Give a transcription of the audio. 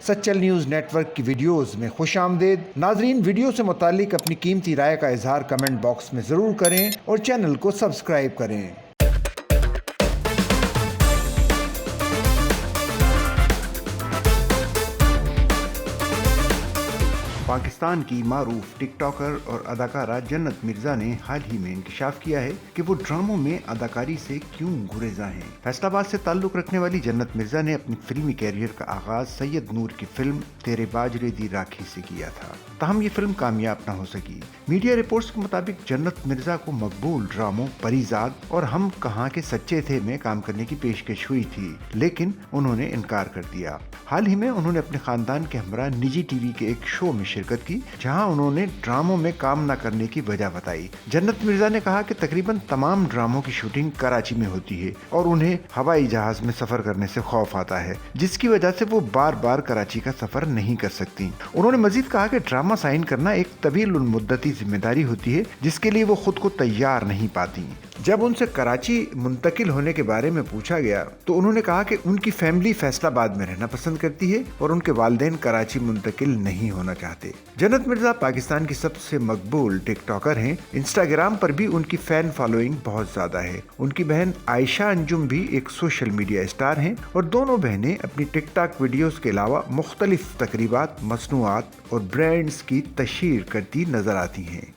Sachal news network की videos में खुश आमदेद। नाजरीन, वीडियो से मुतालिक अपनी कीमती राय का इजहार कमेंट बॉक्स में ज़रूर करें और चैनल को सब्सक्राइब करें। पाकिस्तान की मारूफ टिकटॉकर और अदाकारा जन्नत मिर्जा ने हाल ही में इंकशाफ किया है कि वो ड्रामों में अदाकारी से क्यों गुरेजा हैं। फैसलाबाद से ताल्लुक रखने वाली जन्नत मिर्जा ने अपनी फिल्मी कैरियर का आगाज सैयद नूर की फिल्म तेरे बाजरे दी राखी से किया था, ताहम ये फिल्म कामयाब न हो सकी। मीडिया रिपोर्ट्स के मुताबिक जन्नत मिर्जा को मकबूल ड्रामों परीजाद और हम कहाँ के सच्चे थे में काम करने की पेशकश हुई थी, लेकिन उन्होंने इनकार कर दिया। हाल ही में उन्होंने अपने खानदान के हमरा निजी टीवी के एक शो में शिरकत की, जहां उन्होंने ड्रामों में काम न करने की वजह बताई। जन्नत मिर्जा ने कहा कि तकरीबन तमाम ड्रामों की शूटिंग कराची में होती है और उन्हें हवाई जहाज में सफर करने से खौफ आता है, जिसकी वजह से वो बार बार कराची का सफर नहीं कर सकती। उन्होंने मजीद कहा कि ड्रामा साइन करना एक तवील मुद्दती जिम्मेदारी होती है, जिसके लिए वो खुद को तैयार नहीं पाती। जब उनसे कराची मुंतकिल होने के बारे में पूछा गया तो उन्होंने कहा कि उनकी फैमिली फैसलाबाद में रहना पसंद करती है और उनके वालिदैन कराची मुंतकिल नहीं होना चाहते। जन्नत मिर्जा पाकिस्तान की सबसे मकबूल टिकटॉकर हैं। इंस्टाग्राम पर भी उनकी फैन फॉलोइंग बहुत ज्यादा है। उनकी बहन आयशा अंजुम भी एक सोशल मीडिया स्टार हैं और दोनों बहनें अपनी टिकटॉक वीडियोस के अलावा मुख्तलिफ तकरीबात, मसनूआत और ब्रांड्स की तशहीर करती नजर आती हैं।